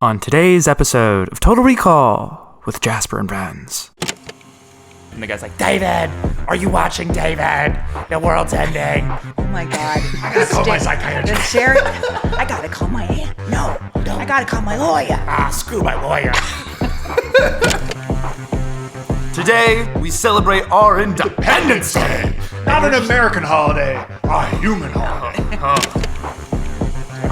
On today's episode of Total Recall with Jasper and friends. And the guy's like, David, are you watching, David? The world's ending. Oh my God. I gotta call my psychiatrist. I gotta call my aunt. No, I gotta call my lawyer. Screw my lawyer. Today, we celebrate our Independence Day. Not an American holiday, a human holiday.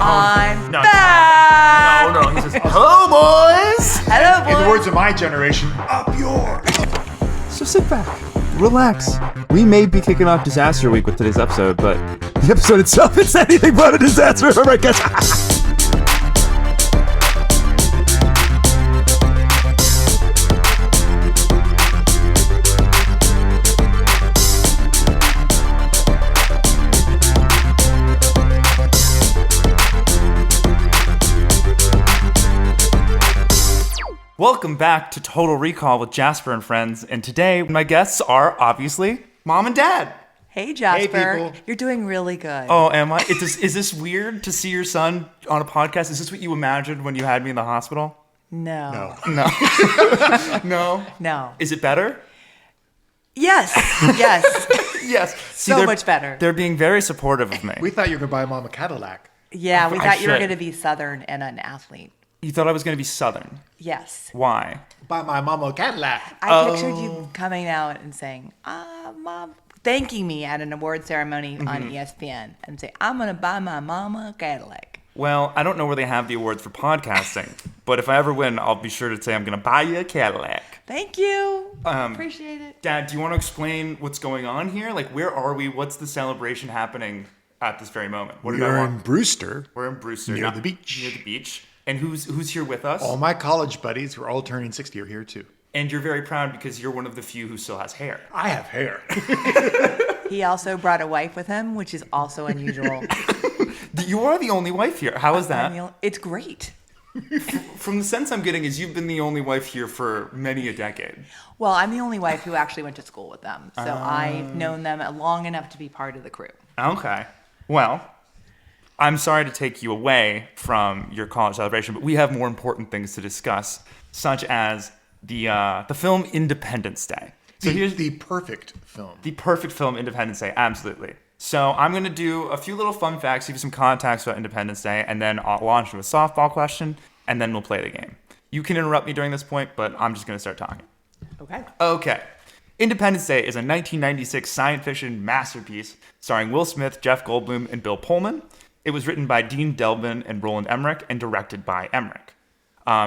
I'm No, back. No, he says, hello, boys. Hello, boy. In the words of my generation, up yours. So sit back, relax. We may be kicking off Disaster Week with today's episode, but the episode itself is anything but a disaster, I guess. Welcome back to Total Recall with Jasper and friends. And today, my guests are obviously Mom and Dad. Hey, Jasper. people. You're doing really good. Oh, am I? Is this weird to see your son on a podcast? Is this what you imagined when you had me in the hospital? No. No. Is it better? Yes. Yes. See, So much better. They're being very supportive of me. We thought you were going to buy Mom a Cadillac. Yeah, we I thought you were should. going to be Southern and an athlete. You thought I was going to be Southern. Yes. Why? Buy my mom a Cadillac. I pictured you coming out and saying, Mom, thanking me at an award ceremony on ESPN and say, I'm going to buy my mama a Cadillac. Well, I don't know where they have the awards for podcasting, but if I ever win, I'll be sure to say I'm going to buy you a Cadillac. Thank you. Appreciate it. Dad, do you want to explain what's going on here? Like, where are we? What's the celebration happening at this very moment? What did I We're want? in Brewster. We're in Brewster. Near the beach. Near the beach. And who's here with us? All my college buddies who are all turning 60 are here too. And you're very proud because you're one of the few who still has hair. I have hair. He also brought a wife with him, which is also unusual. You are the only wife here. How is that? It's great. From the sense I'm getting is you've been the only wife here for many a decade. Well, I'm the only wife who actually went to school with them. So I've known them long enough to be part of the crew. Okay. Well, I'm sorry to take you away from your college celebration, but we have more important things to discuss, such as the film Independence Day. So here's the perfect film. the perfect film, Independence Day, absolutely. So I'm going to do a few little fun facts, give you some context about Independence Day, and then I'll launch into a softball question, and then we'll play the game. You can interrupt me during this point, but I'm just going to start talking. Okay. Independence Day is a 1996 science fiction masterpiece starring Will Smith, Jeff Goldblum, and Bill Pullman. It was written by Dean Delvin and Roland Emmerich and directed by Emmerich.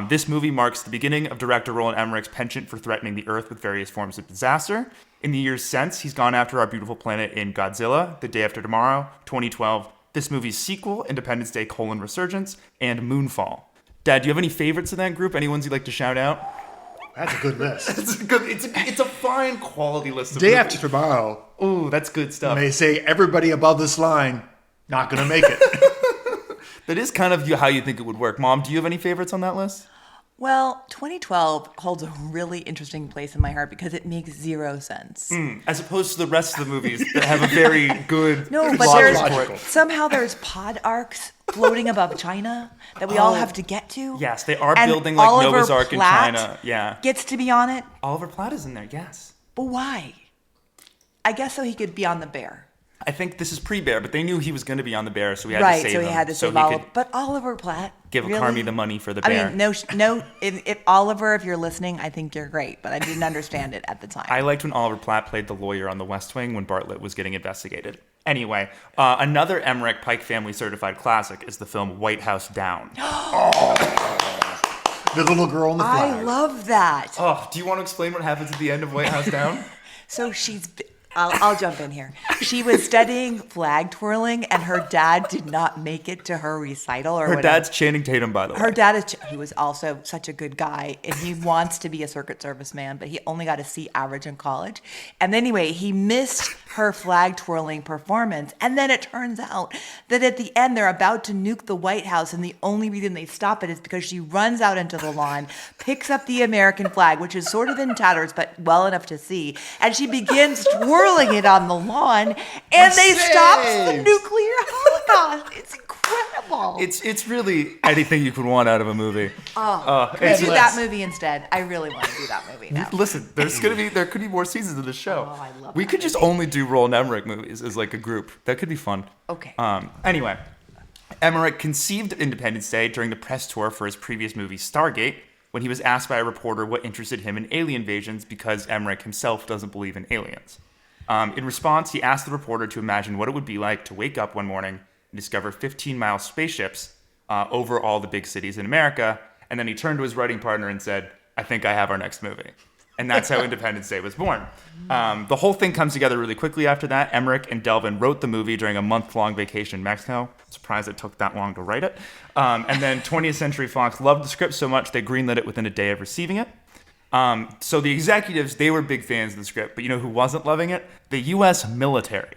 This movie marks the beginning of director Roland Emmerich's penchant for threatening the Earth with various forms of disaster. In the years since, he's gone after our beautiful planet in Godzilla, The Day After Tomorrow, 2012, this movie's sequel, Independence Day: Resurgence, and Moonfall. Dad, do you have any favorites in that group? Any ones you'd like to shout out? That's a good list. It's a fine quality list of Day movies. after tomorrow, Ooh, that's good stuff. they say everybody above this line, not going to make it. That is kind of how you think it would work. Mom, do you have any favorites on that list? Well, 2012 holds a really interesting place in my heart because it makes zero sense. As opposed to the rest of the movies that have a very good No, but logic logical. for it. somehow there's pod arcs floating above China that we all have to get to. Yes, they are And building like Oliver Noah's Ark in Platt China. Yeah. Gets to be on it, Oliver Platt is in there, yes. but why? I guess so he could be on the bear. I think this is pre-Bear, but they knew he was going to be on the Bear, so we had to Right, save so him. he had to so save he Oliver. could But Oliver Platt, give really? Carmi the money for the I bear. mean, no. If Oliver, if you're listening, I think you're great, but I didn't understand it at the time. I liked when Oliver Platt played the lawyer on The West Wing when Bartlett was getting investigated. Anyway, another Emmerich Pike Family certified classic is the film White House Down. The little girl in the flag. I love that. Oh, do you want to explain what happens at the end of White House Down? So I'll jump in here. She was studying flag twirling, and her dad did not make it to her recital or Her whatever. dad's Channing Tatum, by the way. Her dad is, who was also such a good guy, and he wants to be a Secret Service man, but he only got a C average in college. And anyway, he missed her flag twirling performance. And then it turns out that at the end, they're about to nuke the White House, and the only reason they stop it is because she runs out into the lawn, picks up the American flag, which is sort of in tatters, but well enough to see, and she begins twirling it on the lawn, and they stop the saves. nuclear holocaust. It's incredible. incredible. It's really anything you could want out of a movie. Let's do that movie instead. I really want to do that movie now. Listen, there could be more seasons of the show. Oh, I love We that could just movie. only do Roland Emmerich movies as like a group. That could be fun. Okay. Anyway, Emmerich conceived Independence Day during the press tour for his previous movie Stargate, when he was asked by a reporter what interested him in alien invasions because Emmerich himself doesn't believe in aliens. In response, he asked the reporter to imagine what it would be like to wake up one morning and discover 15-mile spaceships over all the big cities in America, and then he turned to his writing partner and said, "I think I have our next movie." And that's how Independence Day was born. The whole thing comes together really quickly after that. Emmerich and Delvin wrote the movie during a month-long vacation in Mexico. Surprised it took that long to write it. And then 20th Century Fox loved the script so much they greenlit it within a day of receiving it. So the executives, they were big fans of the script, but you know who wasn't loving it? The U.S. military.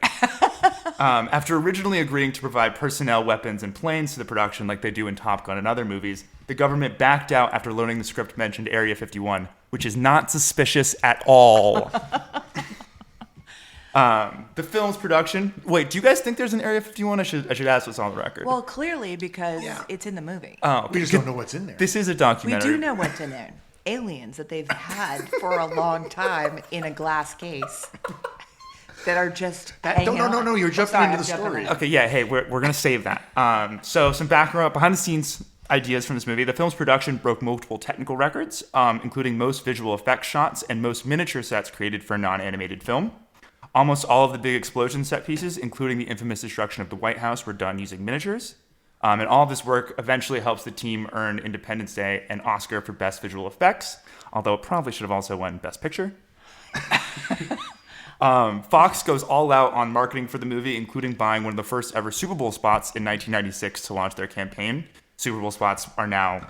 After originally agreeing to provide personnel, weapons, and planes to the production like they do in Top Gun and other movies, the government backed out after learning the script mentioned Area 51, which is not suspicious at all. The film's production. Wait, do you guys think there's an Area 51? I should ask what's on the record. Well, clearly because it's in the movie. Oh, We just don't know what's in there. this is a We documentary. do know what's in there. Aliens that they've had for a long time in a glass case that are just hanging on. No, you're jumping Sorry, into I'm the jumping story. ahead. Okay, yeah, hey, we're going to save that. So some background, behind-the-scenes ideas from this movie. The film's production broke multiple technical records, including most visual effects shots and most miniature sets created for a non-animated film. Almost all of the big explosion set pieces, including the infamous destruction of the White House, were done using miniatures. And all of this work eventually helps the team earn Independence Day an Oscar for Best Visual Effects, although it probably should have also won Best Picture. Fox goes all out on marketing for the movie, including buying one of the first ever Super Bowl spots in 1996 to launch their campaign. Super Bowl spots are now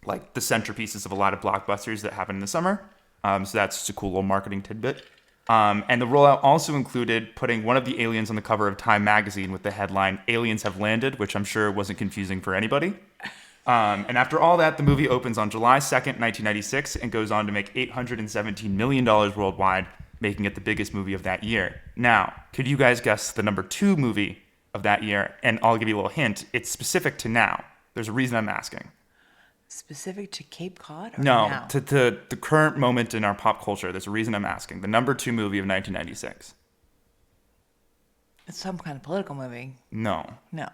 like the centerpieces of a lot of blockbusters that happen in the summer. So that's just a cool little marketing tidbit. And the rollout also included putting one of the aliens on the cover of Time magazine with the headline, "Aliens Have Landed," which I'm sure wasn't confusing for anybody. And after all that, the movie opens on July 2nd, 1996, and goes on to make $817 million worldwide, making it the biggest movie of that year. Now, could you guys guess the number 2 movie of that year? And I'll give you a little hint. It's specific to now. There's a reason I'm asking. Specific to Cape Cod? Or No, now? to the current moment in our pop culture. There's a reason I'm asking. The number 2 movie of 1996. It's some kind of political movie. No. No.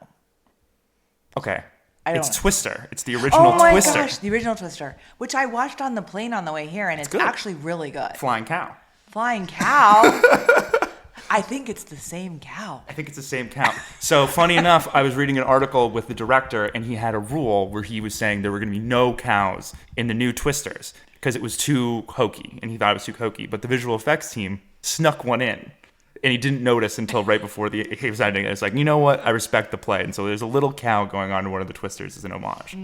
Okay. I It's don't- Twister. It's the original Oh my Twister. gosh, the original Twister, which I watched on the plane on the way here, and it's good. actually really good. Flying Cow. Flying cow. I think it's the same cow. I think it's the same cow. So funny enough, I was reading an article with the director, and he had a rule where he was saying there were going to be no cows in the new Twisters because it was too hokey, and he thought it was too hokey. But the visual effects team snuck one in, and he didn't notice until right before he was ending it. It's like, you know what? I respect the play, and so there's a little cow going on in one of the Twisters as an homage.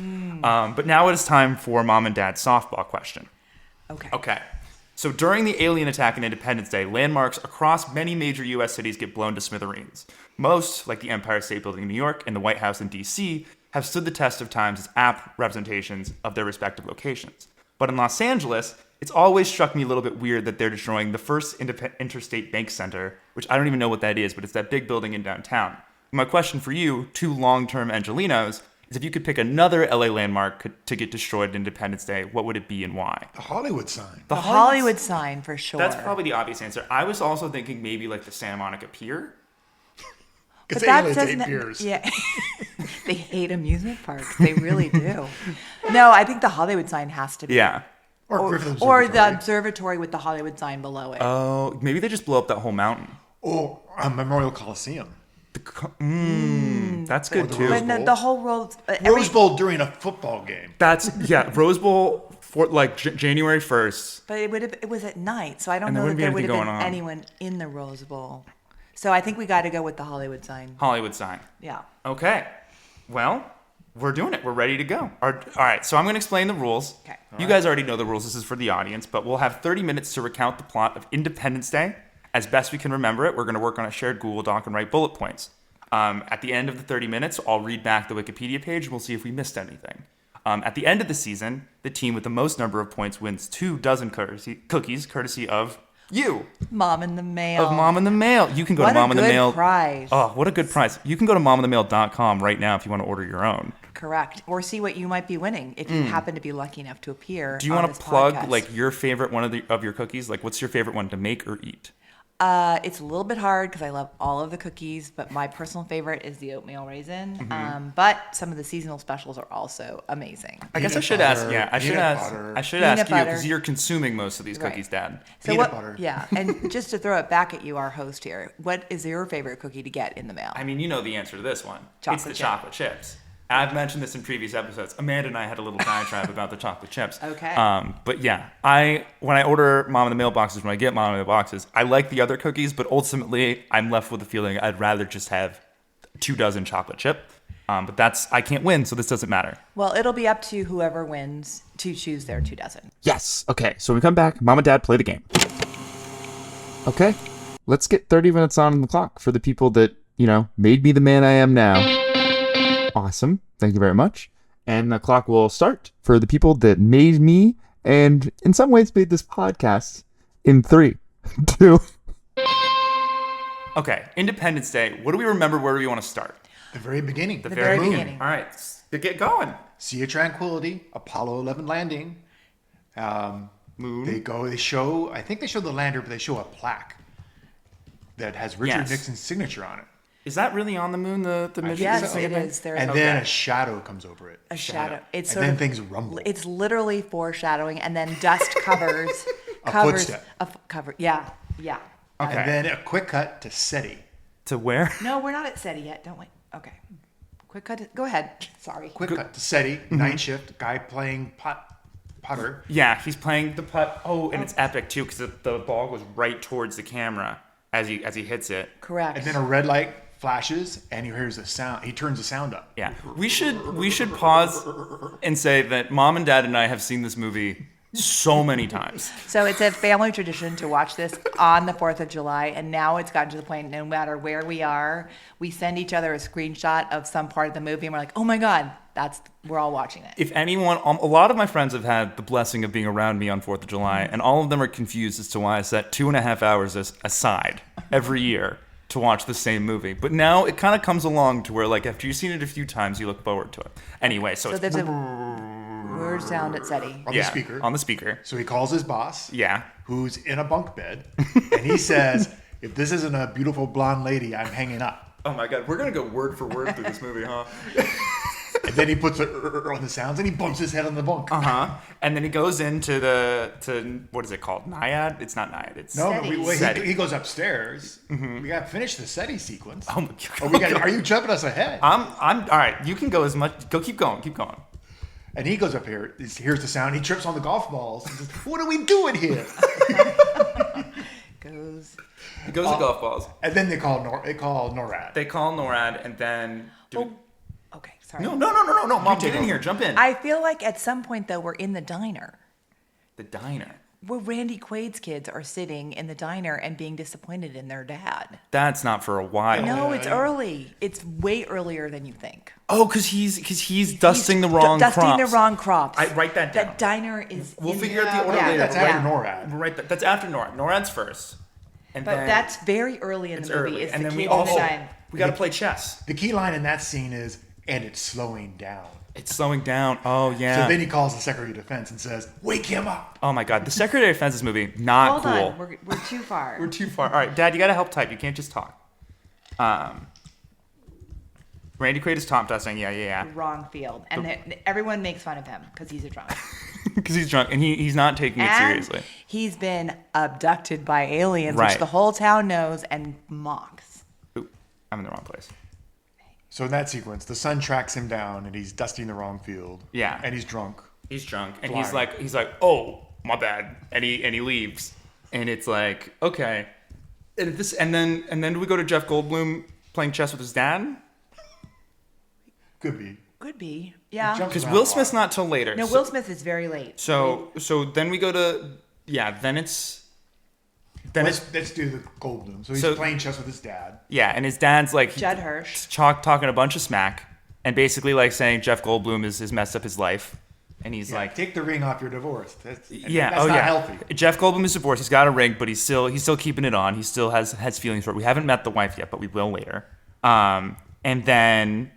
But now it is time for Mom and Dad's softball question. Okay. Okay. So during the alien attack on Independence Day, landmarks across many major U.S. cities get blown to smithereens. Most, like the Empire State Building in New York and the White House in D.C., have stood the test of time as apt representations of their respective locations. But in Los Angeles, it's always struck me a little bit weird that they're destroying the first Interstate Bank Center, which I don't even know what that is, but it's that big building in downtown. My question for you, 2 long-term Angelinos, is if you could pick another LA landmark to get destroyed at Independence Day, what would it be and why? The Hollywood sign. The Hollywood sign for sure. That's probably the obvious answer. I was also thinking maybe like the Santa Monica Pier. Because But that aliens hate doesn't. beers. Yeah, they hate amusement parks. They really do. No, I think the Hollywood sign has to be. Yeah. Or Griffith Or the Observatory. observatory with the Hollywood sign below it. Oh, maybe they just blow up that whole mountain. Or Memorial Coliseum. That's good the too. Rose but Bowl. the whole world. Rose Bowl during a football game. That's Rose Bowl for like January 1st. But it was at night, so I don't And there know that wouldn't be there would anything have been going on. anyone in the Rose Bowl. So I think we got to go with the Hollywood sign. Hollywood sign. Yeah. Okay. Well, we're doing it. We're ready to go. All right. So I'm going to explain the rules. Okay. You guys already know the rules. This is for the audience, but we'll have 30 minutes to recount the plot of Independence Day as best we can remember it. We're going to work on a shared Google Doc and write bullet points. At the end of the 30 minutes, I'll read back the Wikipedia page and we'll see if we missed anything. At the end of the season, the team with the most number of points wins 2 dozen cookies, courtesy of You Mom in the Mail. of Mom in the Mail. You can go What to Mom a in the good Mail. price. Oh, what a good price. You can go to mominthemail.com right now if you want to order your own. Correct. Or see what you might be winning if you happen to be lucky enough to appear. Do you on want this to plug podcast. like your favorite one of your cookies? Like what's your favorite one to make or eat? It's a little bit hard because I love all of the cookies, but my personal favorite is the oatmeal raisin. But some of the seasonal specials are also amazing. I guess I Peanut should ask. butter, Yeah, I should peanut ask. butter. I should Peanut ask you butter. because you're consuming most of these Right. cookies, Dad. So Peanut what? butter. Yeah, and just to throw it back at you, our host here, what is your favorite cookie to get in the mail? I mean, you know the answer to this one. It's Chocolate the chip. chocolate chips. I've mentioned this in previous episodes. Amanda and I had a little diatribe about the chocolate chips. Okay. But yeah, when I order Mom in the Mail boxes, when I get Mom in the Mail boxes, I like the other cookies, but ultimately I'm left with the feeling I'd rather just have 24 chocolate chip. But I can't win, so this doesn't matter. Well, it'll be up to whoever wins to choose their 24. Yes. Okay. So we come back. Mom and Dad play the game. Okay. Let's get 30 minutes on the clock for the people that, made me the man I am now. Awesome. Thank you very much. And the clock will start for the people that made me and in some ways made this podcast in 3, 2. Okay, Independence Day. What do we remember? Where do we want to start? The very beginning. The very beginning. All right, to get going. Sea of Tranquility, Apollo 11 landing. Moon. They show, I think they show the lander, but they show a plaque that has Richard Yes. Nixon's signature on it. Is that really on the moon? The mission? Yes, so. it is. There's And then a shadow comes over it. a shadow. It's And sort then of things rumble. It's literally foreshadowing, and then dust covers A covers footstep. cover. Yeah, yeah. Okay. And then a quick cut to SETI. To where? No, we're not at SETI yet. Don't wait. Okay. Quick cut. Go ahead. Sorry. Quick cut to SETI, night shift, guy playing putter. Yeah, he's playing the putt. Oh, and it's epic too because the ball goes right towards the camera as he hits it. Correct. And then a red light flashes and he hears a sound. He turns the sound up. Yeah, we should pause and say that Mom and Dad and I have seen this movie so many times. So it's a family tradition to watch this on the 4th of July, and now it's gotten to the point, no matter where we are, we send each other a screenshot of some part of the movie, and we're like, oh my God, we're all watching it. If anyone, a lot of my friends have had the blessing of being around me on 4th of July, and all of them are confused as to why I set 2.5 hours aside every year to watch the same movie. But now it kind of comes along to where, like, after you've seen it a few times, you look forward to it. Anyway, so So it's there's a weird sound at SETI. On the speaker. On the speaker. So he calls his boss. Yeah. Who's in a bunk bed. And he says, if this isn't a beautiful blonde lady, I'm hanging up. Oh my God, we're gonna go word for word through this movie, huh? And then he puts on the sounds and he bumps his head on the bunk. And then he goes into what is it called? Naiad? It's not Naiad. It's No, but SETI. he goes upstairs. We got to finish the SETI sequence. Oh my God. Are you jumping us ahead? I'm all right. You can go as much. Go. Keep going. Keep going. And he goes up here. He hears the sound. He trips on the golf balls. And says, what are we doing here? Goes. He goes to golf balls. And then they call NORAD. They call NORAD, and then Okay, sorry. no. Mom, get in here. Jump in. I feel like at some point, though, we're in the diner. The diner. Where Randy Quaid's kids are sitting in the diner and being disappointed in their dad. That's not for a while. No, it's early. It's way earlier than you think. Oh, because he's dusting the wrong Dusting crops. the wrong crops. I write that down. That diner is. We'll in figure out the order yeah, later. That's Right. after NORAD. Right. That's after NORAD. NORAD's first. And But then that's very early in it's the movie. early. It's And the then we kids in also the diner. we got to play chess. The key line in that scene is, and it's slowing down. It's slowing down. Oh yeah. So then he calls the Secretary of Defense and says, wake him up. Oh my God, the Secretary of Defense's movie, not Hold cool. on, we're too far. We're too far. All right, Dad, you gotta help type. You can't just talk. Randy Quaid is top dusting. Yeah. Wrong field, and everyone makes fun of him because he's a drunk. Because he's drunk and he's not taking it And seriously. he's been abducted by aliens, Right. which the whole town knows and mocks. Ooh, I'm in the wrong place. So in that sequence, the son tracks him down and he's dusting the wrong field. Yeah. And he's drunk. He's drunk and Blind. he's like, oh, my bad, and he leaves, and it's like, okay, and then do we go to Jeff Goldblum playing chess with his dad? Could be. Could be, yeah. Jumps Because around Will a lot. Smith's not till later. No, Will Smith is very late. So then we go to then it's Let's do the Goldblum. So he's So- playing chess with his dad. and his dad's like Judd Hirsch. talking a bunch of smack and basically like saying Jeff Goldblum has messed up his life and he's Yeah, like, take the ring off your divorce. That's yeah, that's not healthy. Jeff Goldblum is divorced. He's got a ring, but he's still keeping it on. He still has feelings for it. We haven't met the wife yet, but we will later. And then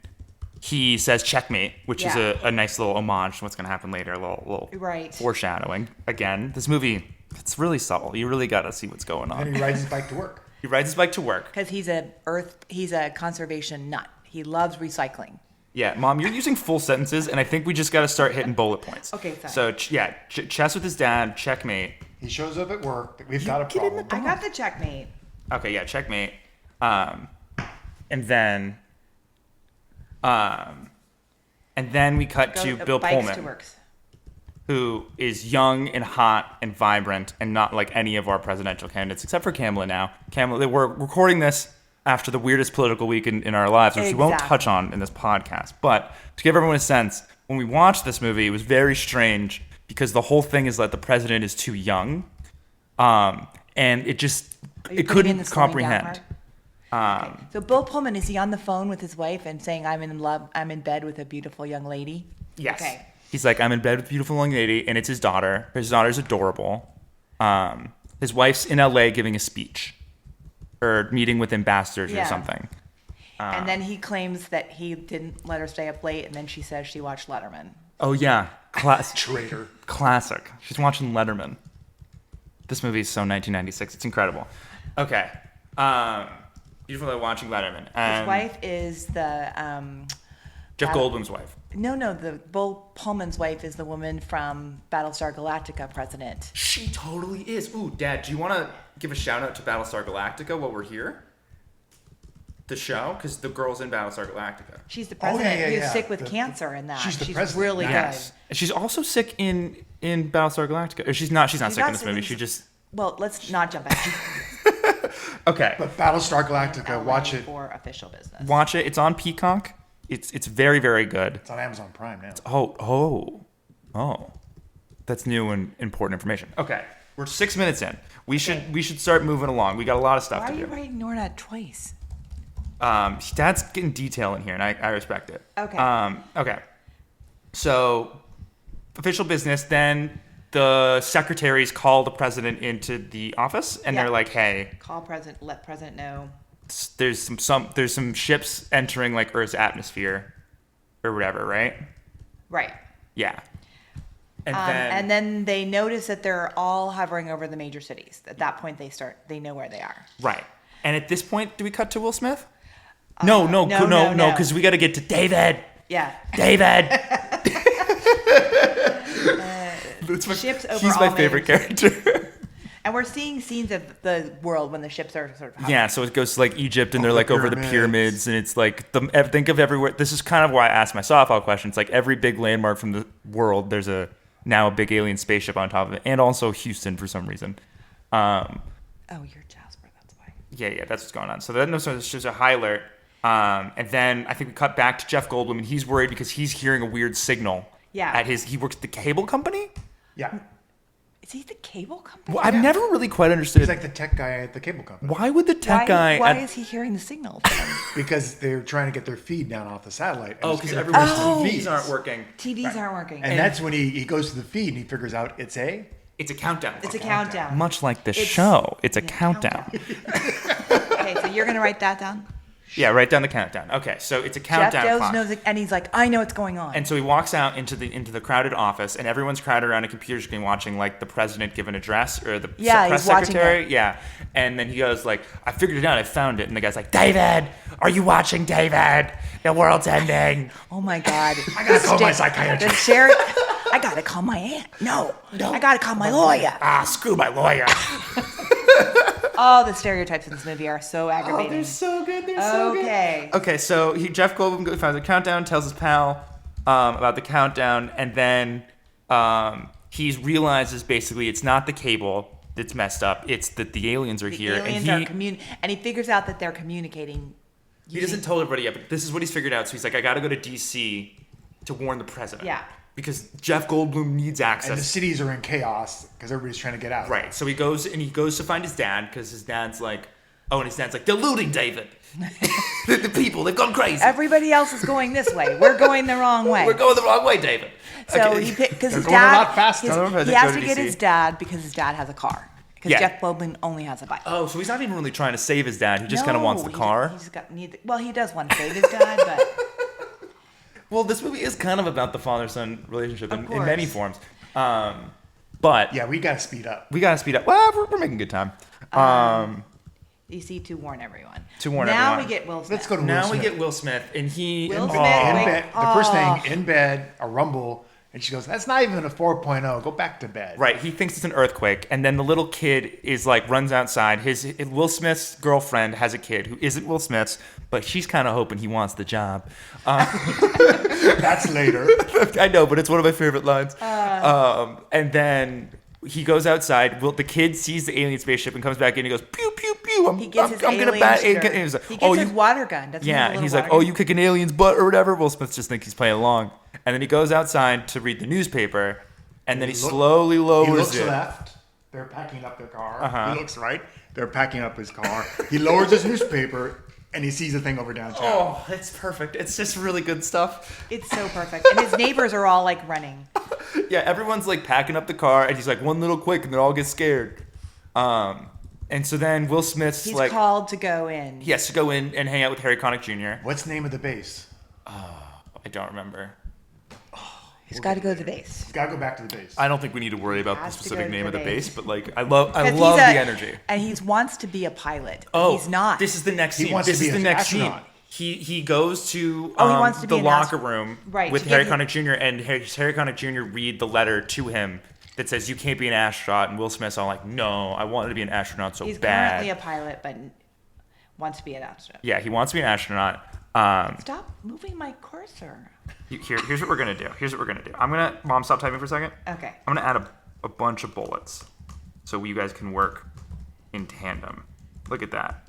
he says checkmate, which is a nice little homage to what's going to happen later. A little Right. foreshadowing. Again, this movie, it's really subtle. You really got to see what's going on. And he rides his bike to work. He rides his bike to work. Because he's a conservation nut. He loves recycling. Yeah, Mom, you're using full sentences, and I think we just got to start hitting bullet points. Okay, sorry. So, chess with his dad, checkmate. He shows up at work. We've got a problem. I got the checkmate. Okay, yeah, checkmate. And then we cut to Bill Bikes Pullman, to works. who is young and hot and vibrant and not like any of our presidential candidates, except for Kamala now. Kamala, we're recording this after the weirdest political week in our lives, which we won't Exactly. touch on in this podcast. But to give everyone a sense, when we watched this movie, it was very strange because the whole thing is that the president is too young. And it just, Are you it putting in couldn't the slowing down comprehend. part? Okay. So Bill Pullman, is he on the phone with his wife and saying, I'm in bed with a beautiful young lady? Yes. Okay. He's like, I'm in bed with a beautiful young lady, and it's his daughter. His daughter's adorable. His wife's in LA giving a speech or meeting with ambassadors or Yeah. something. And then he claims that he didn't let her stay up late, and then she says she watched Letterman. Oh yeah, Traitor. classic. She's watching Letterman. This movie is so 1996. It's incredible. Okay. Beautiful Lady watching Letterman. His wife is the Jeff Battle- Goldblum's wife. the Bill Pullman's wife is the woman from Battlestar Galactica, President. She totally is. Ooh, Dad, do you want to give a shout out to Battlestar Galactica while we're here? The show? Because the girl's in Battlestar Galactica. She's the Oh, yeah, president yeah, who's yeah. sick with cancer in that. she's the president. really Yes. good. And she's also sick in Battlestar Galactica. Or she's not sick not in this sick movie. in- She just... Well, let's not jump back. Okay. But Battlestar Galactica, watch it. For official business. Watch it. It's on Peacock. It's very, very good. It's on Amazon Prime now. Oh. That's new and important information. Okay. We're 6 minutes in. We should start moving along. We got a lot of stuff Why to are you do. writing Norna twice? Dad's getting detail in here, and I respect it. Okay. Okay. So, official business. Then the secretaries call the president into the office, and Yeah. they're like, "Hey, Call president, let president know. there's some ships entering like Earth's atmosphere, or whatever, right? Right. Yeah. And then they notice that they're all hovering over the major cities. At that point, they know where they are. Right. And at this point, do we cut to Will Smith? No, no, because we got to get to David. Yeah. David. Ships over He's all my favorite major character. And we're seeing scenes of the world when the ships are sort of hovering. Yeah, so it goes to like Egypt, and they're the like over the pyramids. pyramids, and it's like think of everywhere. This is kind of why I asked my softball question. It's like every big landmark from the world, there's now a big alien spaceship on top of it, and also Houston for some reason. Oh, you're Jasper. That's why. Yeah, that's what's going on. So then there's just a high alert, and then I think we cut back to Jeff Goldblum, and he's worried because he's hearing a weird signal. Yeah. He works at the cable company. Yeah. Is he the cable company? Well, I've never really quite understood. He's like the tech guy at the cable company. Why would the tech guy? Why is he hearing the signal? Because they're trying to get their feed down off the satellite. Oh, And because it's everyone's interfering with TVs aren't working. TVs aren't working. And that's when he goes to the feed and he figures out it's a... It's a countdown. It's a countdown. Much like this It's- show, it's a yeah, countdown. Okay, so you're gonna write that down. Yeah, write down the countdown. Okay, so it's a Jeff countdown Dose clock. knows it, and he's like, I know what's going on. And so he walks out into the crowded office, and everyone's crowded around a computer screen watching like the president give an address or the Yeah, press he's watching secretary. it. Yeah, and then he goes like, "I figured it out. I found it." And the guy's like, David, are you watching David? The world's ending. Oh my God! I gotta call my psychiatrist. I gotta call my aunt. No, I gotta call my lawyer. Ah, screw my lawyer. Oh, the stereotypes in this movie are so aggravating. so good. They're so good. Okay. Okay, so Jeff Goldblum finds the countdown, tells his pal about the countdown, and then he realizes basically it's not the cable that's messed up; it's that the aliens are The here, aliens and are and he figures out that they're communicating. he doesn't tell everybody yet. But this is what he's figured out. So he's like, "I got to go to DC to warn the president." Yeah. Because Jeff Goldblum needs And the access. cities are in chaos because everybody's trying to get out. Right. So he goes to find his dad because his dad's like, Oh, and his dad's like, they're looting David. the people, they've gone crazy. Everybody else is going this way. We're going the wrong way. We're going the wrong way, David. So Okay. he because his going a dad, lot faster. he has to get his dad because his dad has a car. Because Yeah. Jeff Goldblum only has a bike. Oh, so he's not even really trying to save his dad. He just kind of wants the car. Well, he does want to save his dad, but Well, this movie is kind of about the father-son relationship Of in many course. forms. But Yeah, we gotta speed up. we gotta speed up. Well, we're making good time. you see, to warn everyone. To warn now everyone. we get Will Smith. Let's go to Will Now Smith. we get Will Smith, and he. Will oh, Smith, in wake- bed. The first Oh. thing in bed, a rumble, and she goes, "That's not even a 4.0. Go back to bed." Right, he thinks it's an earthquake, and then the little kid is like runs outside. His Will Smith's girlfriend has a kid who isn't Will Smith's, but she's kind of hoping he wants the job. That's later. I know, but it's one of my favorite lines. And then he goes outside. The kid sees the alien spaceship and comes back in. He goes pew pew pew. He gets his gonna alien bat. shooter. And he's like, He gets oh, his you. water gun. Doesn't he have Yeah, a and little he's like, water oh, gun? you kick an alien's butt or whatever. Will Smith just thinks he's playing along, and then he goes outside to read the newspaper, and then he slowly He lowers looks it. left. They're packing up their car. Uh-huh. He looks right. They're packing up his car. He lowers his newspaper, and he sees a thing over downtown. Oh, it's perfect. It's just really good stuff. It's so perfect. And his neighbors are all like running. Yeah, everyone's like packing up the car, and he's like one little quick, and they all get scared. And so then Will Smith's He's like called to go in. he has to go in and hang out with Harry Connick Jr. What's the name of the base? I don't remember. He's got to go to the base. He's gotta go back to the base. I don't think we need to worry about the has to specific go to name the of the base. base, but like I love Because the he's energy. And he wants to be a pilot. But Oh, he's not. This is the next He scene. wants This to be is the an next astronaut. scene. He goes to, Oh, he wants to be the an locker astro- room Right, with to Harry get Connick Jr. and Harry Connick Jr. read the letter to him that says you can't be an astronaut, and Will Smith's all like, no, I wanted to be an astronaut so He's bad. currently a pilot, but wants to be an astronaut. Yeah, he wants to be an astronaut. Stop moving my cursor. Here's what we're gonna do. Mom, stop typing for a second. Okay. I'm gonna add a bunch of bullets so you guys can work in tandem. Look at that.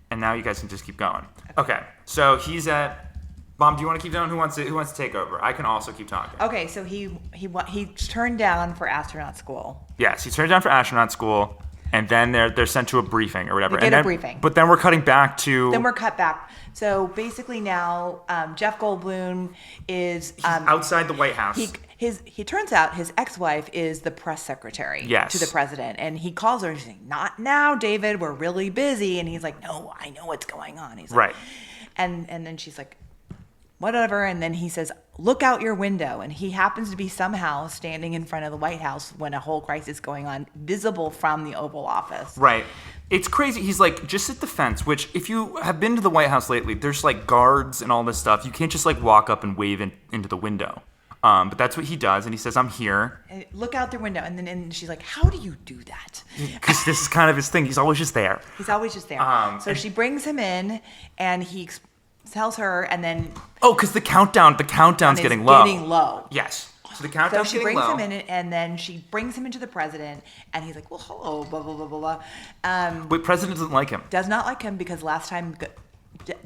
And now you guys can just keep going. Okay. So he's at. Mom, do you want to keep going? Who wants to take over? I can also keep talking. Okay, so he turned down for astronaut school. Yes, he turned down for astronaut school, and then they're sent to a briefing or whatever. They get and a then, briefing. But then we're cutting back to. Then we're cut back. So basically now Jeff Goldblum is outside the White House. he turns out his ex-wife is the press secretary Yes. to the president, and he calls her and she's like, "Not now, David. We're really busy." And he's like, "No, I know what's going on." He's like, Right. And then she's like, whatever. And then he says, "Look out your window." And he happens to be somehow standing in front of the White House when a whole crisis is going on, visible from the Oval Office. Right. It's crazy. He's like, just at the fence, which if you have been to the White House lately, there's like guards and all this stuff. You can't just like walk up and wave into the window. But that's what he does. And he says, I'm here. And look out their window. And she's like, "How do you do that?" Because this is kind of his thing. He's always just there. He's always just there. So and- she brings him in, and he tells her, and then Oh, because the countdown's is getting low. Getting low. Yes. So the So countdown's she getting brings low. him in, and then she brings him into the president, and he's like, "Well, hello, blah blah blah blah blah." Wait, President doesn't like him. Does not like him because last time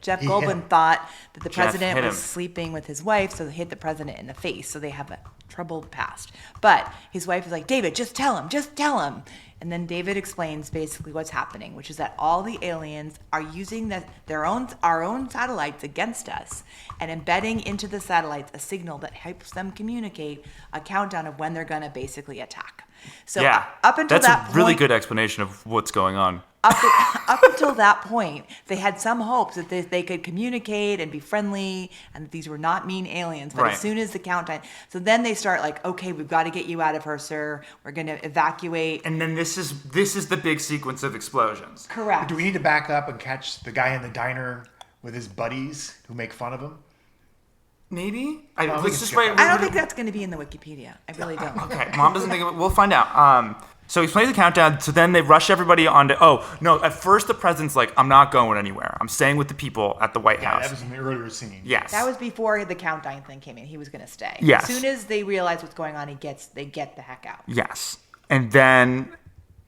Jeff He hit Goldblum him. thought that the Jeff president hit was him. sleeping with his wife, so they hit the president in the face. So they have a troubled past. But his wife is like, "David, just tell him, just tell him." And then David explains basically what's happening, which is that all the aliens are using our own satellites against us and embedding into the satellites a signal that helps them communicate a countdown of when they're going to basically attack. So Yeah. up until That's that a really point, good explanation of what's going on. up until that point, they had some hopes that they could communicate and be friendly, and that these were not mean aliens. But Right. as soon as the countdown, so then they start like, "Okay, we've got to get you out of her, sir. We're going to evacuate." And then this is the big sequence of explosions. Correct. Do we need to back up and catch the guy in the diner with his buddies who make fun of him? Maybe? we Let's can just skip write. that. I don't think that's going to be in the Wikipedia. I really don't. Okay, Mom doesn't think of it. We'll find out. So he's playing the countdown. So then they rush everybody onto. Oh no! At first, the president's like, "I'm not going anywhere. I'm staying with the people at the White Yeah, House." that was in the earlier scene. Yes. That was before the countdown thing came in. He was going to stay. Yes. As soon as they realize what's going on, they get the heck out. Yes. And then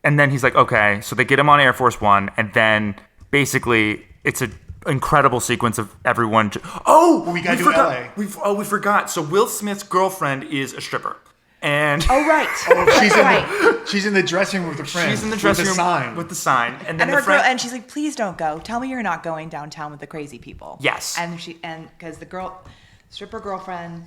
he's like, okay. So they get him on Air Force One, and then basically it's an incredible sequence of everyone. we gotta do forgot. LA. We forgot. So Will Smith's girlfriend is a stripper. And Oh, right. She's That's in right. she's in the dressing room with her friend. she's in the dressing with room the sign. with the sign. And then And her the friend, girl, and she's like, "Please don't go. Tell me you're not going downtown with the crazy people." Yes. And because the stripper girlfriend,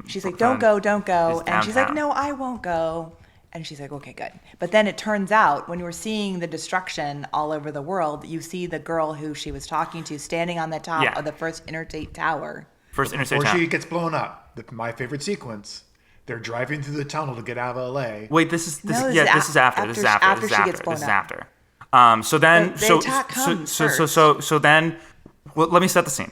she's like, girlfriend don't go," is and she's like, downtown. "No, I won't go." And she's like, "Okay, good." But then it turns out when you were seeing the destruction all over the world, you see the girl who she was talking to standing on the top Yeah. of the first interstate tower. first interstate Before town. she gets blown up. My favorite sequence. They're driving through the tunnel to get out of LA. Wait, this is No, this yeah. is This is after. This is after. after This is she after. gets blown This is up. after. So then, The so attack comes so then, well, let me set the scene.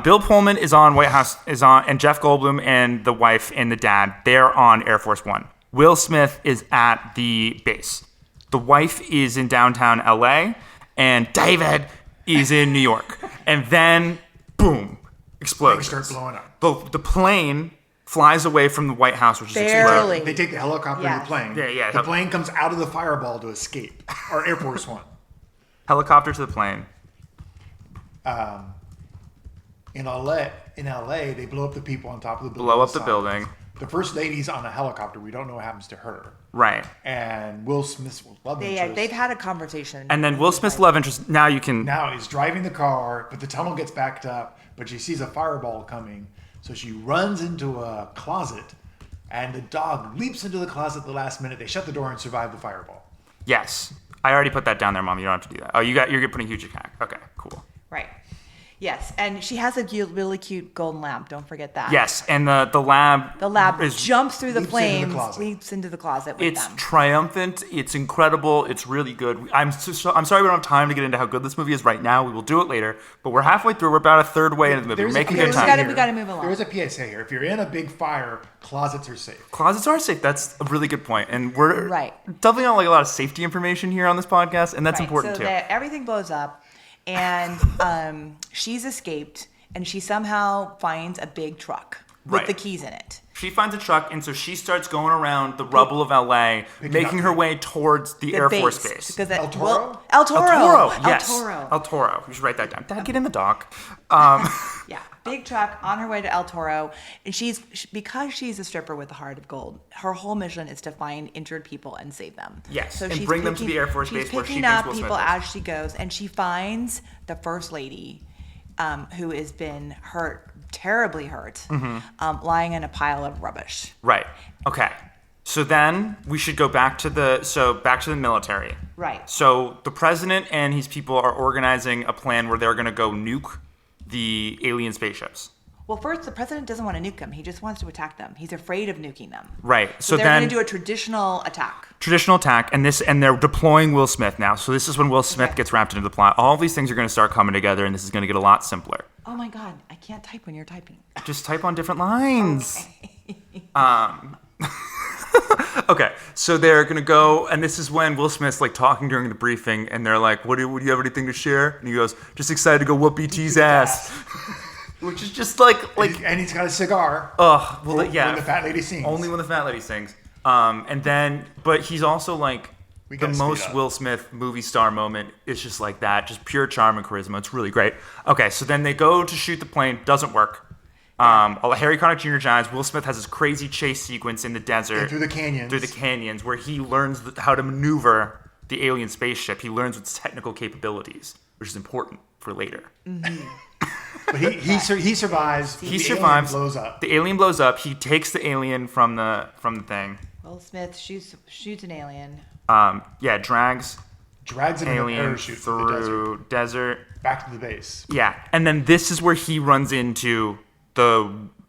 Bill Pullman is on White House and Jeff Goldblum and the wife and the dad, they're on Air Force One. Will Smith is at the base. The wife is in downtown LA, and David is in New York. And then, boom, explosions. Things start blowing up. The plane flies away from the White House, which is Barely. exploding. They take the helicopter to Yes. the plane. Yeah. The plane comes out of the fireball to escape. Or Air Force One. Helicopter to the plane. In LA, they blow up the people on top of the building. Blow up the side. building. The first lady's on a helicopter. We don't know what happens to her. Right. And Will Smith's love interest They've had a conversation. And then Will Smith's love interest, now you can. now is driving the car, but the tunnel gets backed up. But she sees a fireball coming, so she runs into a closet, and the dog leaps into the closet at the last minute. They shut the door and survive the fireball. Yes. I already put that down there, Mom. You don't have to do that. Oh, you're putting huge attack. Okay, cool. Right. Yes, and she has a really cute golden lamp. Don't forget that. Yes, and the lab. The lab is jumps through the leaps into the flames, closet. leaps into the closet with It's them. triumphant. It's incredible. It's really good. I'm sorry we don't have time to get into how good this movie is right now. We will do it later. But we're halfway through. We're about a third way into the movie. We're making good PSA time. here. We gotta move along. There is a PSA here. If you're in a big fire, closets are safe. Closets are safe. That's a really good point. And we're Right. definitely not like a lot of safety information here on this podcast, and that's Right, important so too. everything blows up, and she's escaped, and she somehow finds a big truck with Right. the keys in it. She finds a truck, and so she starts going around the rubble of LA, making her way towards the Air Force Base. Because El Toro? El Toro. El Toro, yes. El Toro. El Toro. You should write that down. Dad, get in the dock. Yeah, big truck on her way to El Toro, and because she's a stripper with a heart of gold. Her whole mission is to find injured people and save them. Yes, and bring them to the Air Force Base where she picking thinks up Will Smith people is. as she goes, and she finds the first lady, who has been terribly hurt, Mm-hmm. lying in a pile of rubbish. Right. Okay. So then we should go back to the military. Right. So the president and his people are organizing a plan where they're going to go nuke the alien spaceships. Well, first, the president doesn't want to nuke them. He just wants to attack them. He's afraid of nuking them. Right. So they're then going to do a traditional attack. traditional attack, and they're deploying Will Smith now. So this is when Will Smith Okay. gets wrapped into the plot. All of these things are going to start coming together, and this is going to get a lot simpler. Oh my God, I can't type when you're typing. Just type on different lines. Okay, so they're gonna go, and this is when Will Smith's like talking during the briefing, and they're like, "Would you have anything to share?" And he goes, "Just excited to go whoop BT's ass," which is just like, And he's got a cigar. oh, well, yeah, When the fat lady sings. only when the fat lady sings. And then, but he's also like We the gotta speed most up. Will Smith movie star moment. It's just like that, just pure charm and charisma. It's really great. Okay, so then they go to shoot the plane, doesn't work. Harry Connick Jr. dies. Will Smith has this crazy chase sequence in the desert. And through the canyons. Through the canyons, where he learns how to maneuver the alien spaceship. He learns its technical capabilities, which is important for later. But he survives. He the survives. Alien blows up. The alien blows up. He takes the alien from the thing. Will Smith shoots an alien. Drags Drags him in a alien parachute through the desert. through desert. Back to the base. Yeah, and then this is where he runs into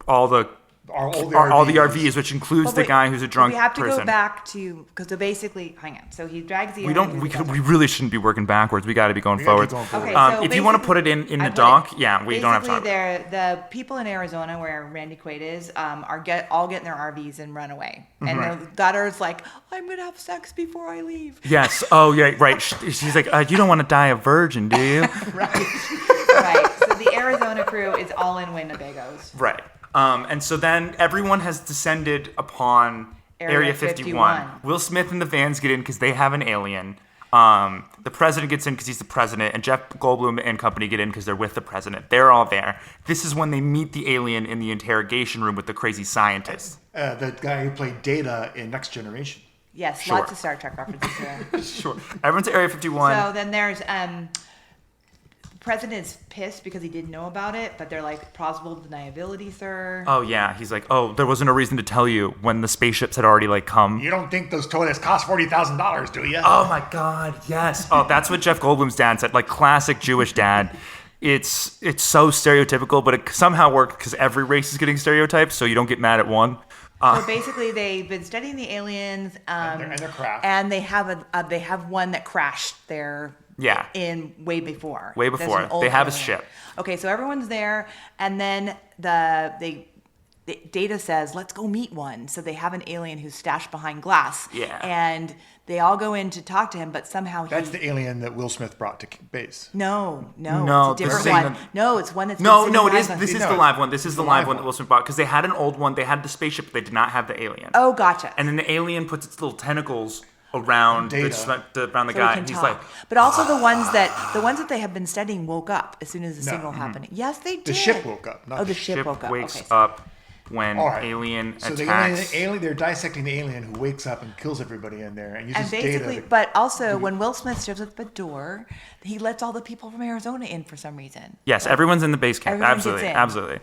all the RVs, which includes But the wait, guy who's a drunk We have to person. go back to because basically, hang on. So he drags the We alien. don't. through the We desert. really shouldn't be working backwards. We got to be going gotta forward. keep going forward. Okay, so If you want to basically- put it in I the put doc, it- yeah, we don't have time. Basically, the people in Arizona where Randy Quaid is are all getting their RVs and run away. And the daughter's like, "I'm gonna have sex before I leave." Yes. Oh, yeah. Right. She's like, you don't want to die a virgin, do you? Right. So the Arizona crew is all in Winnebagos. Right. And so then everyone has descended upon Area 51. 51. Will Smith and the vans get in because they have an alien. The president gets in because he's the president, and Jeff Goldblum and company get in because they're with the president. They're all there. This is when they meet the alien in the interrogation room with the crazy scientist. The guy who played Data in Next Generation. Yes, Sure. lots of Star Trek references there. Sure. Everyone's at Area 51. So then there's the president is pissed because he didn't know about it, but they're like plausible deniability, sir. Oh yeah, he's like, oh, there wasn't a reason to tell you when the spaceships had already like come. You don't think those toilets cost $40,000, do you? Oh my God, yes. Oh, that's what Jeff Goldblum's dad said. Like classic Jewish dad. It's so stereotypical, but it somehow worked because every race is getting stereotyped, so you don't get mad at one. So basically, they've been studying the aliens, And their craft. and they have one that crashed there. Yeah. In way before. Way There's before. an old They have a alien. ship. Okay, so everyone's there, and then the Data says, "Let's go meet one." So they have an alien who's stashed behind glass. Yeah. And they all go in to talk to him, but somehow That's he. the alien that Will Smith brought to base. No, No, it's a this different is one. the- No, it's one that's No, been no, it sitting is. behind This the- is No, the live one. This is the live one that one. Wilson bought because they had an old one. They had the spaceship, but they did not have the alien. Oh, gotcha. And then the alien puts its little tentacles around Data. around the So guy, we can and he's talk. like, But also the ones that they have been studying woke up as soon as the No. signal happened. Yes, they did. The ship woke up. Not Oh, the the ship ship woke up. wakes Okay, so- up when All right. alien So attacks. the alien, they're dissecting the alien who wakes up and kills everybody in there and uses And basically, data. but also when Will Smith shows up at the door, he lets all the people from Arizona in for some reason. Yes, everyone's in the base camp. Everyone gets Absolutely, in. absolutely.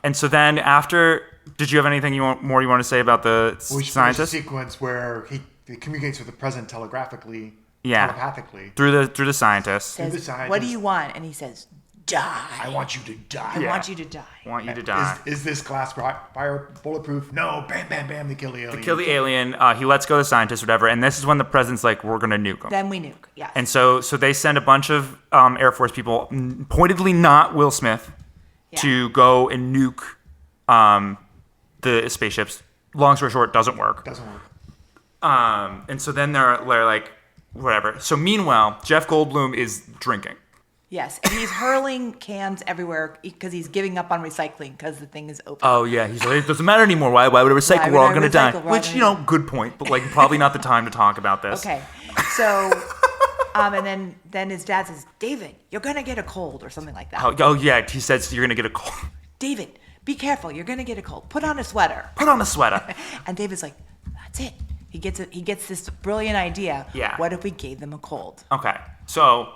And so then after, did you have anything you want to say about the we should finish the scientist sequence where he communicates with the president telepathically, Yeah. telepathically. through the scientist? Says, the scientist. "What do you want?" And he says, "Die. I want you to die. I want you to die." Want you to die. Is this glass fire bulletproof? No. Bam, bam, bam. They kill the alien. Kill the alien. He lets go the scientist, whatever. And this is when the president's like, "We're gonna nuke him." Then we nuke. Yes. And so they send a bunch of Air Force people, pointedly not Will Smith, Yeah. to go and nuke the spaceships. Long story short, doesn't work. Doesn't work. And so then they're like, whatever. So meanwhile, Jeff Goldblum is drinking. Yes, and he's hurling cans everywhere because he's giving up on recycling because the thing is open. Oh yeah, he's like, it doesn't matter anymore. Why would I recycle? Why We're would all I gonna die. recycle? We're all Which, gonna good point, but like probably not the time to talk about this. Okay, so, and then his dad says, "David, you're gonna get a cold," or something like that. Oh yeah, he says you're gonna get a cold. David, be careful, you're gonna get a cold. Put on a sweater. Put on a sweater. And David's like, "That's it." He gets this brilliant idea. Yeah. What if we gave them a cold? Okay, so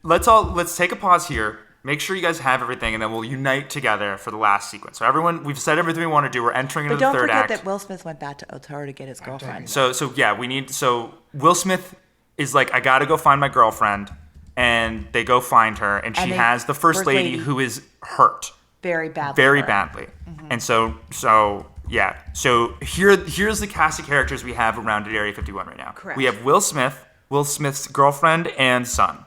let's take a pause here. Make sure you guys have everything, and then we'll unite together for the last sequence. So everyone, we've said everything we want to do. We're entering into But the don't third forget act. that Will Smith went back to Otaro to get his girlfriend. So yeah, so Will Smith is like, I gotta go find my girlfriend, and they go find her, and she And they- has the first lady who is hurt Very badly. very hurt. badly. And so yeah. So here's the cast of characters we have around at Area 51 right now. Correct. We have Will Smith's girlfriend and son.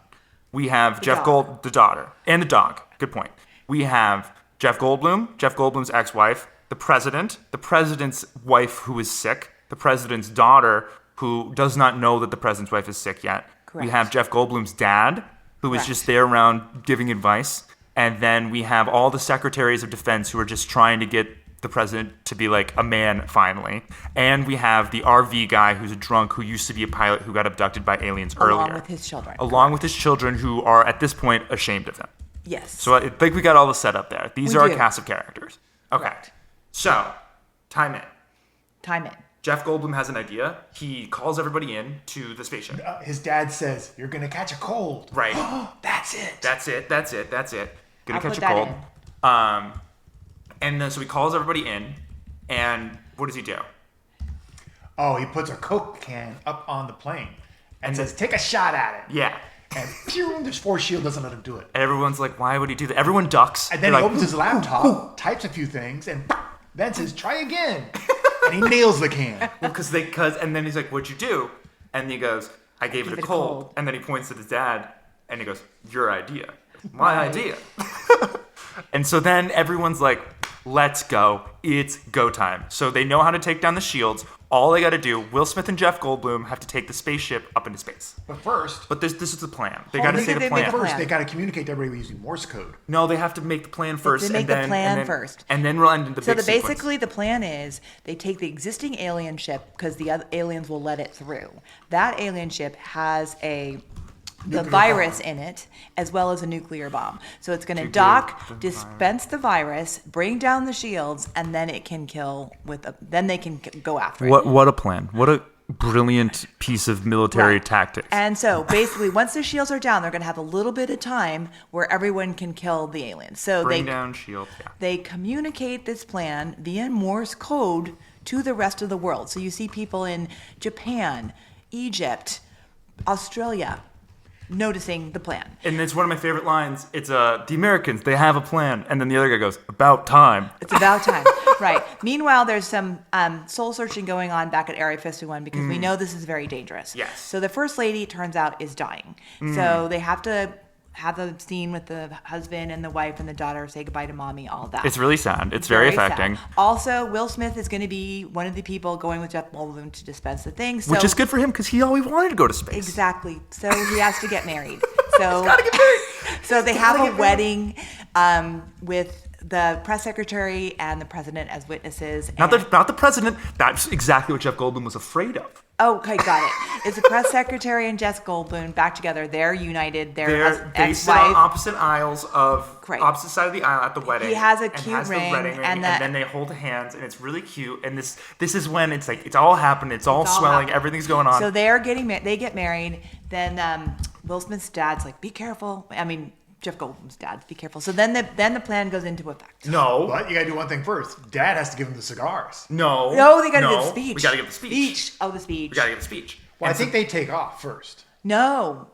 We have dog. the daughter, and the dog. Good point. We have Jeff Goldblum's ex-wife, the president's wife who is sick, the president's daughter who does not know that the president's wife is sick yet. Correct. We have Jeff Goldblum's dad, who is Correct. just there around giving advice. And then we have all the secretaries of defense who are just trying to get the president to be like a man finally. And we have the RV guy who's a drunk who used to be a pilot who got abducted by aliens earlier. Along with his children. Along with his children who are at this point ashamed of him. Yes. So I think we got all the setup there. These We are do. our cast of characters. Okay. Correct. So, time in. Time in. Jeff Goldblum has an idea. He calls everybody in to the spaceship. His dad says, "You're gonna catch a cold." Right. That's it. That's it. Gonna I'll catch put a that cold. in. And then so he calls everybody in, and what does he do? Oh, he puts a Coke can up on the plane and says, "Take a shot at it." Yeah. And pew, this force shield doesn't let him do it. And everyone's like, why would he do that? Everyone ducks. And then They're he like, opens his laptop, types a few things, and then says, "Try again." And he nails the can. and then he's like, what'd you do? And he goes, I gave it a cold. And then he points at his dad, and he goes, your idea. My idea. And so then everyone's like, let's go. It's go time. So they know how to take down the shields. All they got to do, Will Smith and Jeff Goldblum have to take the spaceship up into space. But first, But this is the plan. They got to they say the make plan. the first plan. they got to communicate to everybody using Morse code. No, they have to make the plan first. make and the then, plan and then, first. And then we'll end in the So big sequence. basically, the plan is they take the existing alien ship because the other aliens will let it through. That alien ship has the Nuclear virus bomb. in it, as well as a nuclear bomb. So it's going to dock, dispense the virus, bring down the shields, and then it can kill then they can go after it. What a plan. What a brilliant piece of military Right. tactics. And so basically, once the shields are down, they're going to have a little bit of time where everyone can kill the aliens. So Bring down shield. Yeah. they communicate this plan via Morse code to the rest of the world. So you see people in Japan, Egypt, Australia noticing the plan. And it's one of my favorite lines. It's the Americans, they have a plan. And then the other guy goes, about time. It's about time. Right. Meanwhile, there's some soul searching going on back at Area 51 because we know this is very dangerous. Yes. So the first lady, it turns out, is dying. So they have to have a scene with the husband and the wife and the daughter, say goodbye to mommy, all that. It's really sad. It's very sad. affecting. Also, Will Smith is going to be one of the people going with Jeff Goldblum to dispense the thing. So Which is good for him because he always wanted to go to space. Exactly. So he has to get married. So Gotta get married. So they have a wedding with the press secretary and the president as witnesses. Not and- the president. That's exactly what Jeff Goldblum was afraid of. Oh, okay, got it. It's the press secretary and Jess Goldblum back together. They're united. They sit on ex-wife. opposite aisles of Right. opposite side of the aisle at the wedding. He has a and cute has ring, the wedding ring, and and, then they hold hands, and it's really cute. And this is when it's like it's all happened. It's all all swelling. happening. Everything's going on. So they're they get married. Then Will Smith's dad's like, "Be careful." I mean, Jeff Goldblum's dad, "Be careful." So then the plan goes into effect. no, But you got to do one thing first. Dad has to give him the cigars. no, No, they got to give the speech. We got to give the speech. Oh, the speech. We got to give the speech. Well, I And so- think they take off first. No.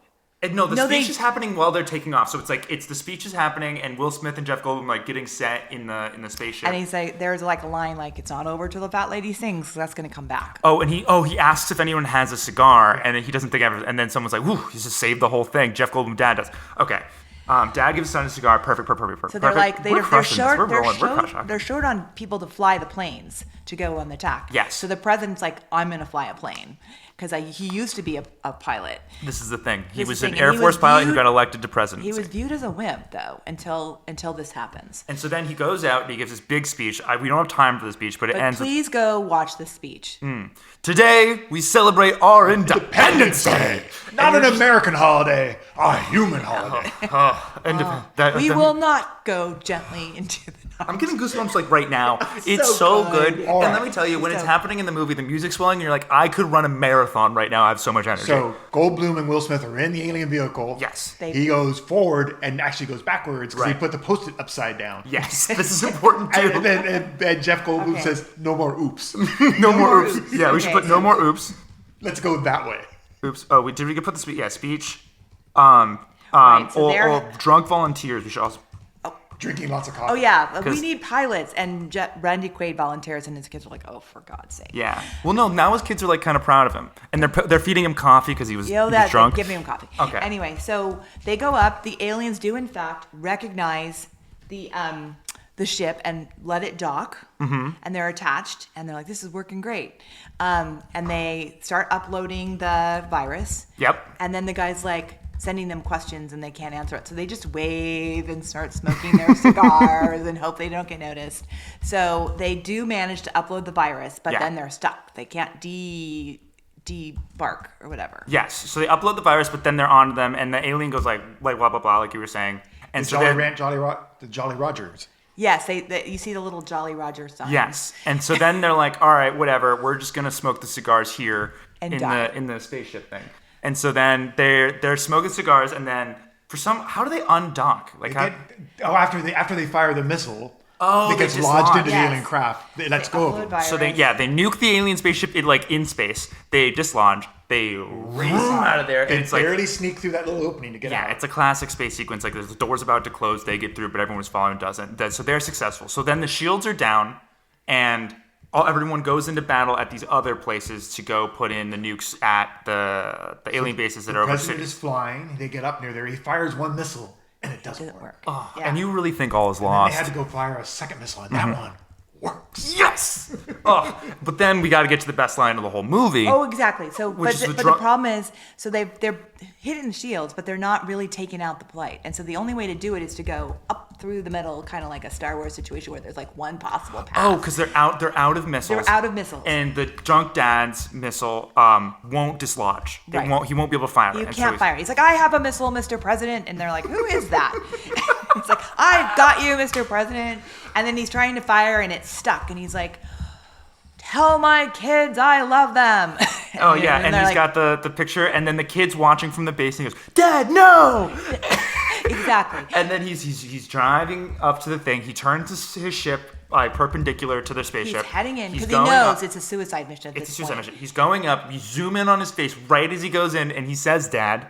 And no, the No, speech they- is happening while they're taking off. So it's like the speech is happening, and Will Smith and Jeff Goldblum like getting set in the spaceship. And he's like, there's like a line like, "It's not over till the fat lady sings." So that's gonna come back. Oh, and he asks if anyone has a cigar, and then he doesn't think ever. And then someone's like, "Whew, he's just saved the whole thing." Jeff Goldblum, dad does. Okay, dad gives his son a cigar. Perfect. So they're like, We're they're crushing this. short. We're They're rolling. We're short. crushing. They're short on people to fly the planes to go on the attack. Yes. So the president's like, "I'm gonna fly a plane," because he used to be a pilot. This is the thing. He This was is the an thing, Air and he Force was pilot who viewed- got elected to presidency. He was viewed as a wimp though until this happens. and so then he goes out and he gives this big speech. We don't have time for the speech, but it But ends with, please go watch the speech. "Today we celebrate our Independence Day." Not an American holiday, a human holiday. We will not go gently into the night. I'm getting goosebumps like right now. It's so good. All And right. let me tell you, when it's So- happening in the movie, the music's swelling, and you're like, I could run a marathon right now. I have so much energy. So Goldblum and Will Smith are in the alien vehicle. yes. They- He goes forward and actually goes backwards because he Right. put the post-it upside down. Yes. This is important too. And then Jeff Goldblum Okay. says, "No more oops. no more oops. Yeah, we should Okay. put no more oops. Let's go that way." Oops. Oh, did we put the speech? Yeah, speech. Right, so they're- or drunk volunteers. We should also. Drinking lots of coffee. Oh yeah, we 'Cause- need pilots, and Randy Quaid volunteers, and his kids are like, "Oh, for God's sake!" Yeah. Well, no. Now his kids are like kind of proud of him, and they're feeding him coffee because he was, You know he was that drunk. give him coffee. Okay. Anyway, so they go up. The aliens do in fact recognize the ship and let it dock, and they're attached, and they're like, "This is working great," and they start uploading the virus. Yep. And then the guy's like sending them questions, and they can't answer it, so they just wave and start smoking their cigars and hope they don't get noticed. So they do manage to upload the virus, but Yeah. then they're stuck. They can't debark or whatever. Yes. So they upload the virus, but then they're on to them, and the alien goes like blah blah blah, like you were saying. And The so Jolly then- Ranch, the Jolly Rogers. Yes, you see the little Jolly Roger sign. Yes, and so then they're like, "All right, whatever. We're just gonna smoke the cigars here And in die. the spaceship thing." And so then they're smoking cigars, and then how do they undock? Like, how, After they fire the missile, Oh, it gets they lodged dislodge. into the Yes. alien craft. It lets They go of upload them. virus. so they nuke the alien spaceship in space. They dislodge. They race out of there, and They it's like barely sneak through that little opening to get yeah, out. it's a classic space sequence. Like the door's about to close, they get through, but everyone was following doesn't. So they're successful. So then the shields are down, and everyone goes into battle at these other places to go put in the nukes at the alien bases that are The over president cities. is flying. They get up near there. He fires one missile. and it doesn't Didn't work. work. Yeah. And you really think all is And they lost. had to go fire a second missile, and that one works. Yes! Oh, but then we got to get to the best line of the whole movie. Oh, exactly. So, Which but is the, the but drum- the problem is, so they're hitting the shields, but they're not really taking out the Blight. And so the only way to do it is to go up through the middle, kind of like a Star Wars situation where there's like one possible path. Oh, because they're out of missiles. They're out of missiles. And the drunk dad's missile won't dislodge. Right. He won't be able to fire it. You And can't he's- fire. He's like, I have a missile, Mr. President. And they're like, who is that? He's like, I've got you, Mr. President. And then he's trying to fire and it's stuck. And he's like, tell my kids I love them. Oh yeah, and they're he's like, got the picture, and then the kid's watching from the base, and he goes, "Dad, no!" exactly. And then he's driving up to the thing. He turns his ship like perpendicular to the He's spaceship. heading in He's because he going knows up. it's a suicide mission at It's a this suicide point. mission. He's going up. We zoom in on his face right as he goes in, and he says, "Dad."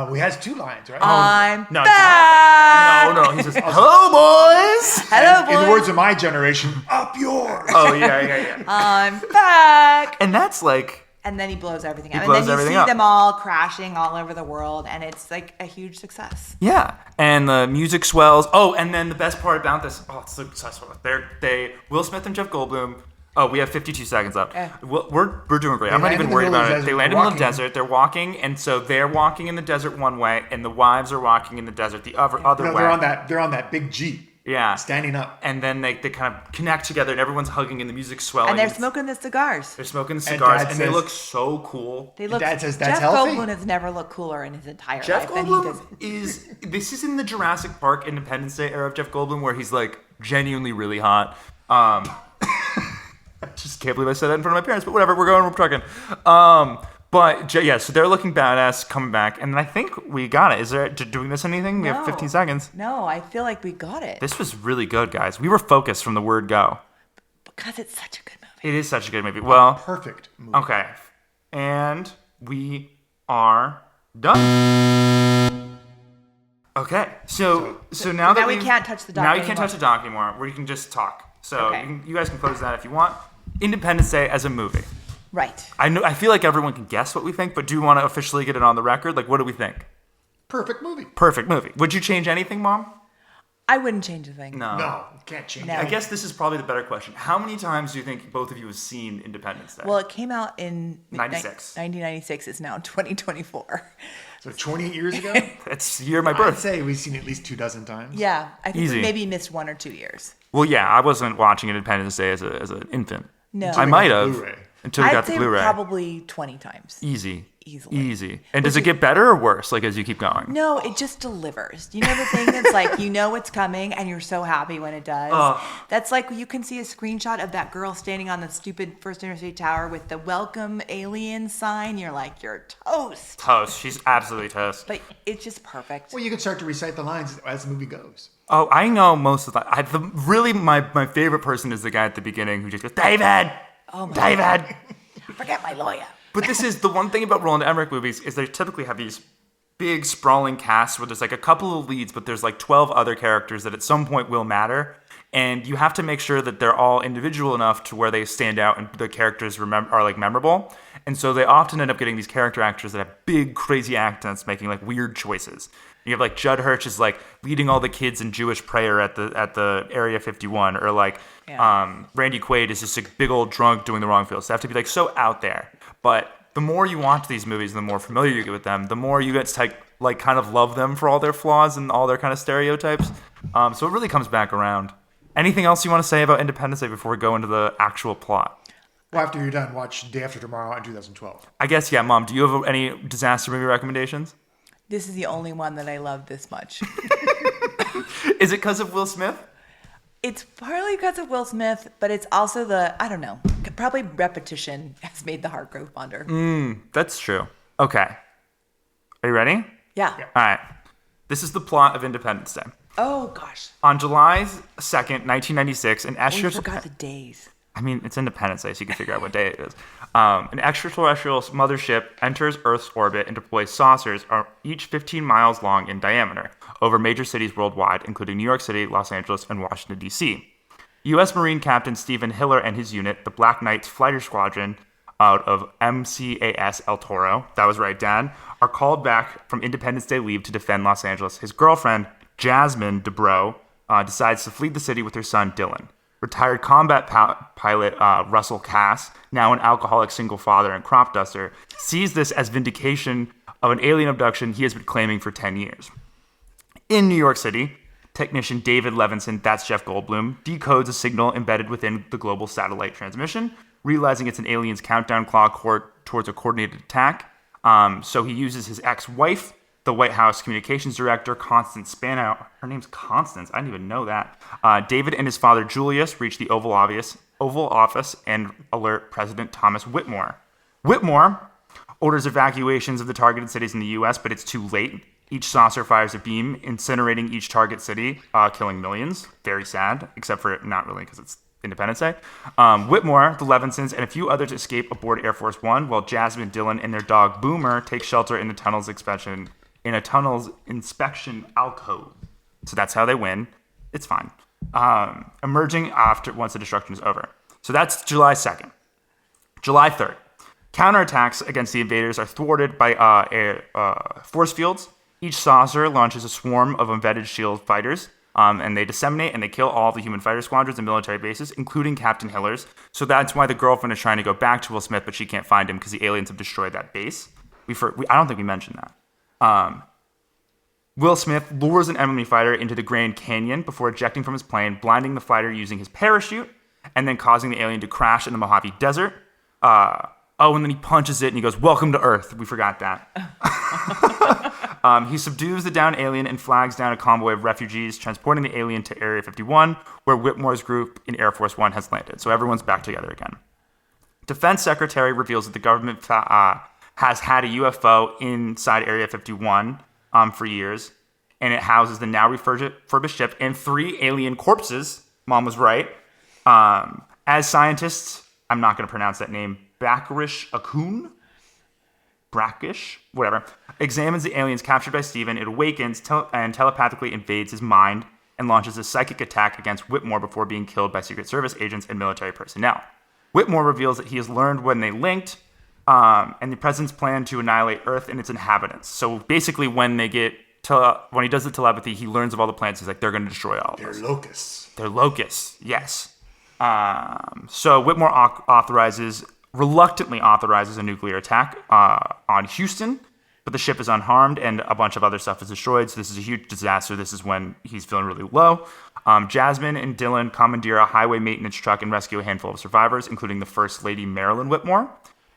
We has 2 lines, right? I'm No, back. no. He says, "Hello, boys." Hello, In the boys. words of my generation, up yours. Oh yeah. I'm back. And that's like, And then he blows everything up. blows And then you everything see up. them all crashing all over the world, and it's like a huge success. yeah. And the music swells. Oh, and then the best part about this, it's so successful. Will Smith and Jeff Goldblum. Oh, we have 52 seconds left. Eh. We're doing great. I'm not land even in the worried middle of about the it. desert, They land in the they're middle of the walking. desert. They're walking, and so they're walking in the desert one way, and the wives are walking in the desert the other No, way. they're on that big Jeep. Yeah. Standing up. And then they kind of connect together, and everyone's hugging, and the music's swelling. And they're It's- smoking the cigars. They're smoking cigars, Dad and they says- look so cool. They look. Dad says, "That's Jeff healthy." Goldblum has never looked cooler in his entire Jeff life than he Goldblum does. this is in the Jurassic Park Independence Day era of Jeff Goldblum where he's like genuinely really hot. I just can't believe I said that in front of my parents, but whatever, we're talking. So they're looking badass coming back, and I think we got it. Is there, do we miss anything? We have No. 15 seconds. No, I feel like we got it This was really good, guys. We were focused from the word go. because it's such a good movie. It is such a good movie. Well, Perfect movie. okay. And we are done. Okay, so now that now we we've- can't touch the dock Now you can't anymore. touch the dock anymore. We can just talk. So Okay. you guys can close that if you want. Independence Day as a movie. Right. I feel like everyone can guess what we think, but do you want to officially get it on the record? Like, what do we think? Perfect movie. Perfect movie. Would you change anything, Mom? I wouldn't change a thing. No, can't change No. it. I guess this is probably the better question. How many times do you think both of you have seen Independence Day? Well, it came out in 96. 1996. It's now 2024. So 28 years ago, It's the year of my I'd birth. say we've seen it at least 2 times. Yeah, I think Easy. we maybe missed 1 or 2 years. Well, yeah, I wasn't watching Independence Day as an infant. No. I Until we might got the have Blu-ray. until we I'd got the say Blu-ray. probably 20 times. Easy. Easily. Easy. And does it get better or worse, like, as you keep going? No, it just delivers. You know the thing that's like, you know it's coming and you're so happy when it does. That's like you can see a screenshot of that girl standing on the stupid First Interstate Tower with the welcome alien sign. You're like, you're toast. Toast. She's absolutely toast. But it's just perfect. Well, you can start to recite the lines as the movie goes. Oh, I know most of that. Really, my favorite person is the guy at the beginning who just goes, David! Oh my David! Forget my lawyer. But this is the one thing about Roland Emmerich movies is they typically have these big sprawling casts where there's like a couple of leads, but there's like 12 other characters that at some point will matter. And you have to make sure that they're all individual enough to where they stand out and the characters are like memorable. And so they often end up getting these character actors that have big, crazy accents making like weird choices. You have like Judd Hirsch is like leading all the kids in Jewish prayer at the Area 51, or like Randy Quaid is just a big old drunk doing the wrong field. So they have to be like so out there. But the more you watch these movies and the more familiar you get with them, the more you get to like kind of love them for all their flaws and all their kind of stereotypes. So it really comes back around. Anything else you want to say about Independence Day before we go into the actual plot? Well, after you're done, watch Day After Tomorrow in 2012. I guess, yeah, Mom, do you have any disaster movie recommendations? This is the only one that I love this much. Is it because of Will Smith? It's partly because of Will Smith, but it's also I don't know, probably repetition has made the heart grow fonder. That's true. Okay. Are you ready? Yeah. All right. This is the plot of Independence Day. Oh, gosh. On July 2nd, 1996, an We extraterrestrial... forgot the days. I mean, it's Independence Day, so you can figure out what day it is. An extraterrestrial mothership enters Earth's orbit and deploys saucers, are each 15 miles long in diameter, over major cities worldwide, including New York City, Los Angeles, and Washington, D.C. U.S. Marine Captain Stephen Hiller and his unit, the Black Knights Fighter Squadron, out of MCAS El Toro, that was right, Dad, are called back from Independence Day leave to defend Los Angeles. His girlfriend, Jasmine DeBro, decides to flee the city with her son, Dylan. Retired combat pilot Russell Cass, now an alcoholic single father and crop duster, sees this as vindication of an alien abduction he has been claiming for 10 years. In New York City, technician David Levinson, that's Jeff Goldblum, decodes a signal embedded within the global satellite transmission, realizing it's an alien's countdown clock towards a coordinated attack. So he uses his ex-wife, the White House communications director, Constance Spanow. Her name's Constance. I didn't even know that. David and his father, Julius, reach the Oval Office and alert President Thomas Whitmore. Whitmore orders evacuations of the targeted cities in the U.S., but it's too late. Each saucer fires a beam, incinerating each target city, killing millions. Very sad, except for not really because it's Independence Day. Whitmore, the Levinsons, and a few others escape aboard Air Force One, while Jasmine, Dylan, and their dog Boomer take shelter in the tunnel's inspection alcove. So that's how they win. It's fine. Emerging once the destruction is over. So that's July 2nd. July 3rd. Counterattacks against the invaders are thwarted by force fields. Each saucer launches a swarm of embedded shield fighters, and they disseminate and they kill all the human fighter squadrons and military bases, including Captain Hiller's. So that's why the girlfriend is trying to go back to Will Smith, but she can't find him because the aliens have destroyed that base. I don't think we mentioned that. Will Smith lures an enemy fighter into the Grand Canyon before ejecting from his plane, blinding the fighter using his parachute, and then causing the alien to crash in the Mojave Desert. And then he punches it and he goes, "Welcome to Earth." We forgot that. He subdues the downed alien and flags down a convoy of refugees, transporting the alien to Area 51, where Whitmore's group in Air Force One has landed. So everyone's back together again. Defense Secretary reveals that the government has had a UFO inside Area 51 for years, and it houses the now refurbished ship and 3 alien corpses. Mom was right. As scientists, I'm not going to pronounce that name, Bakrish Akun? Brackish? Whatever. Examines the aliens captured by Steven. It awakens and telepathically invades his mind and launches a psychic attack against Whitmore before being killed by Secret Service agents and military personnel. Whitmore reveals that he has learned when they linked and the president's plan to annihilate Earth and its inhabitants. So basically when he does the telepathy, he learns of all the plans. He's like, they're going to destroy all of us. They're locusts. They're locusts, yes. So Whitmore reluctantly authorizes a nuclear attack on Houston, but the ship is unharmed and a bunch of other stuff is destroyed. So this is a huge disaster. This is when he's feeling really low. Jasmine and Dylan commandeer a highway maintenance truck and rescue a handful of survivors, including the First Lady Marilyn Whitmore.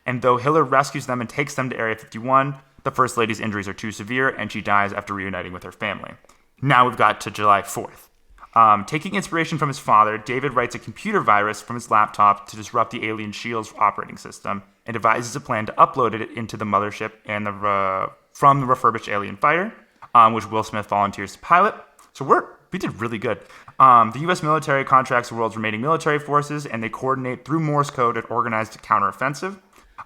And though Hiller rescues them and takes them to Area 51, the First Lady's injuries are too severe and she dies after reuniting with her family. Now we've got to July 4th. Taking inspiration from his father, David writes a computer virus from his laptop to disrupt the alien Shield's operating system and devises a plan to upload it into the mothership and from the refurbished alien fighter, which Will Smith volunteers to pilot. So we did really good. The U.S. military contracts the world's remaining military forces, and they coordinate through Morse code an organized counteroffensive.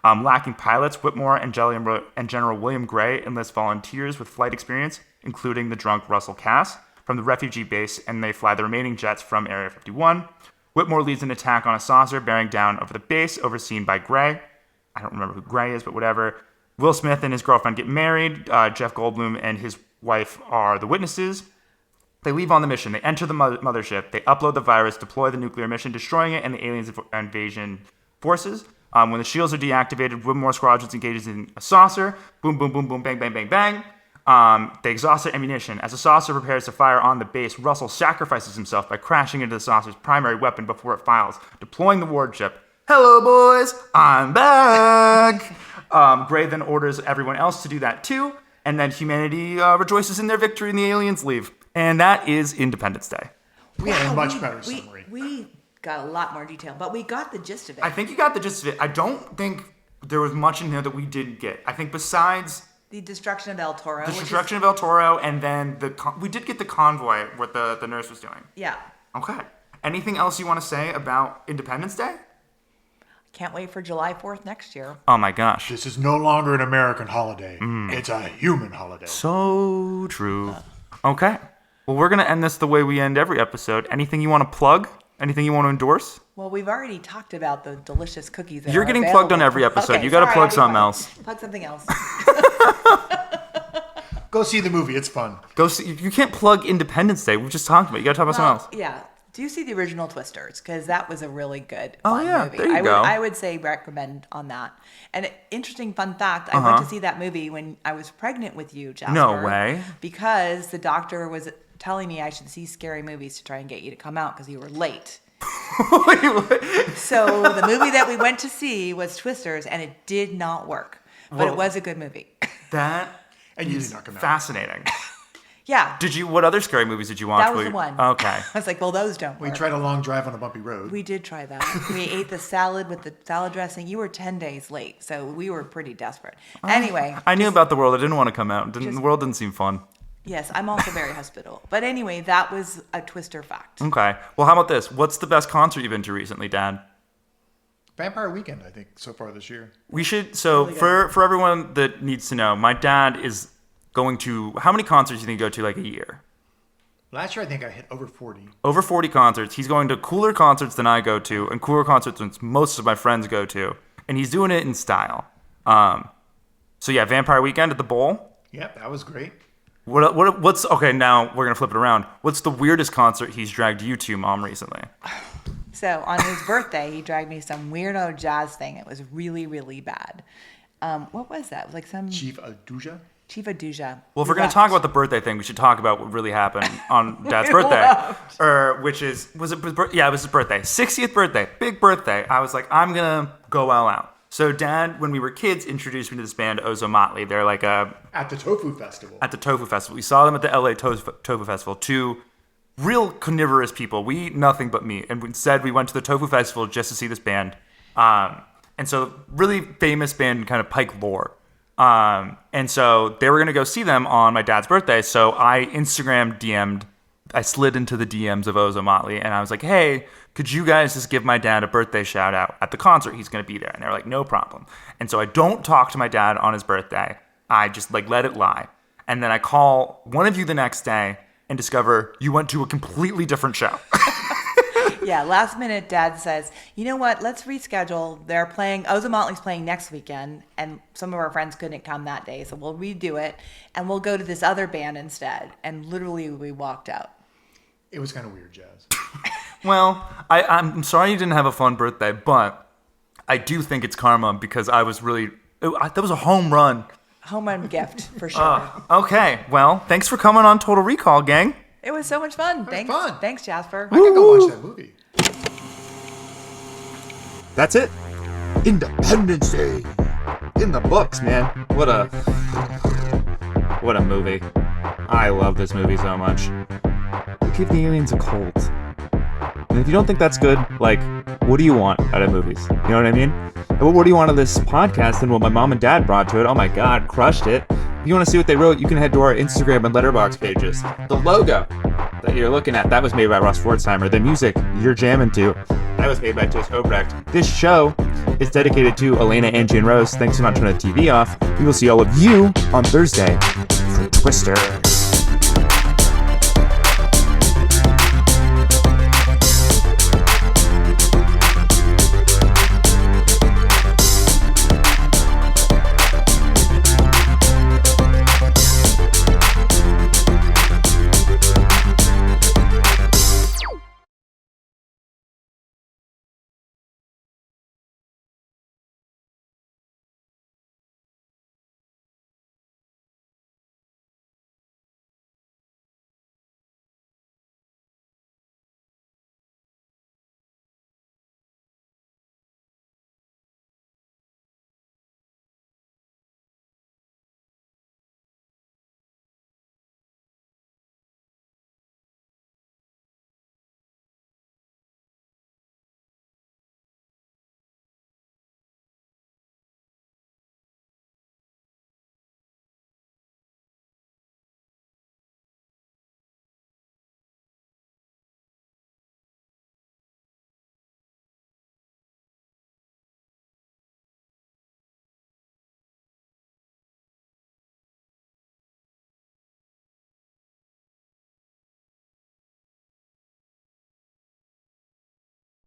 Lacking pilots, Whitmore and General William Gray enlist volunteers with flight experience, including the drunk Russell Cass, from the refugee base, and they fly the remaining jets from Area 51. Whitmore leads an attack on a saucer bearing down over the base, overseen by Gray. I don't remember who Gray is, but whatever. Will Smith and his girlfriend get married. Jeff Goldblum and his wife are the witnesses. They leave on the mission. They enter the mothership. They upload the virus, deploy the nuclear mission, destroying it and the aliens' invasion forces. When the shields are deactivated, Whitmore squadrons engages in a saucer. Boom, boom, boom, boom, bang, bang, bang, bang. They exhaust their ammunition. As the saucer prepares to fire on the base, Russell sacrifices himself by crashing into the saucer's primary weapon before it files, deploying the warship. "Hello, boys, I'm back." Gray then orders everyone else to do that too, and then humanity rejoices in their victory and the aliens leave. And that is Independence Day. We had a much better summary. We got a lot more detail, but we got the gist of it. I think you got the gist of it. I don't think there was much in there that we didn't get. I think besides the destruction of El Toro. the destruction of El Toro, and then we did get the convoy, what the nurse was doing. Yeah. Okay. Anything else you want to say about Independence Day? Can't wait for July 4th next year. Oh my gosh. This is no longer an American holiday. It's a human holiday. So true. Okay. Well, we're going to end this the way we end every episode. Anything you want to plug? Anything you want to endorse? Well, we've already talked about the delicious cookies. That You're are getting available. plugged on every episode. Okay, You gotta sorry, plug I'll be something quiet. else. Plug something else. Go see the movie. It's fun. Go see. You can't plug Independence Day. We just talked about it. You gotta talk about something else. Yeah. Do you see the original Twisters? Because that was a really good Oh, fun yeah, movie. there you I go. I would say recommend on that. And interesting fun fact, I went to see that movie when I was pregnant with you, Jasper. No way. Because the doctor was telling me I should see scary movies to try and get you to come out because you were late. Wait, what? So the movie that we went to see was Twisters, and it did not work. But Well- it was a good movie. That And you is did not come out. fascinating. Yeah. What other scary movies did you watch? That was while the you- one. Okay. I was like, well, those don't We work. tried a long drive on a bumpy road. We did try that. We ate the salad with the salad dressing. You were 10 days late, so we were pretty desperate. Anyway, I knew about the world. I didn't want to come out. The world didn't seem fun. yes, I'm also very hospitable. But anyway, that was a Twister fact. Okay. Well, how about this? What's the best concert you've been to recently, Dad? Vampire Weekend, I think, so far this year. We should. So for everyone that needs to know, my dad is going to. How many concerts do you think you go to like a year? Last year, I think I hit over 40. Over 40 concerts. He's going to cooler concerts than I go to, and cooler concerts than most of my friends go to, and he's doing it in style. So yeah, Vampire Weekend at the Bowl. Yep, that was great. What's okay? Now we're gonna flip it around. What's the weirdest concert he's dragged you to, Mom, recently? So on his birthday, he dragged me some weirdo jazz thing. It was really, really bad. What was that? It was like some Chief Aduja. Chief Aduja. Well, if we're going to talk about the birthday thing, we should talk about what really happened on Dad's birthday. Which is, it was his birthday. 60th birthday. Big birthday. I was like, I'm going to go all out. So Dad, when we were kids, introduced me to this band, Ozo Motley. They're like At the Tofu Festival. at the Tofu Festival. We saw them at the LA Tofu Festival. Two real carnivorous people. We eat nothing but meat. And instead, we went to the Tofu Festival just to see this band. And so really famous band in kind of Pike lore. And so they were going to go see them on my dad's birthday. So I I slid into the DMs of Ozo Motley and I was like, hey, could you guys just give my dad a birthday shout out at the concert? He's going to be there. And they were like, no problem. And so I don't talk to my dad on his birthday. I just like let it lie. And then I call one of you the next day and discover you went to a completely different show. Yeah, last minute, Dad says, you know what, let's reschedule. They're playing, Ozo Motley's playing next weekend, and some of our friends couldn't come that day, so we'll redo it, and we'll go to this other band instead. And literally, we walked out. It was kind of weird, Jazz. Well, I'm sorry you didn't have a fun birthday, but I do think it's karma because I was really, that was a home run. Home run gift, for sure. Okay, well, thanks for coming on Total Recall, gang. It was so much fun. Thanks, fun. Thanks, Jasper. I could go watch that movie. That's it. Independence Day. In the books, man. What a movie. I love this movie so much. We give the aliens a cult. And if you don't think that's good, like, what do you want out of movies? You know what I mean? And what do you want out of this podcast and what my mom and dad brought to it? Oh my god, crushed it. If you want to see what they wrote, you can head to our Instagram and Letterboxd pages. The logo that you're looking at, that was made by Ross Pforzheimer. The music you're jamming to, that was made by Tis Obrecht. This show is dedicated to Elena, Angie, and Rose. Thanks so much for turning the TV off. We will see all of you on Thursday for Twister.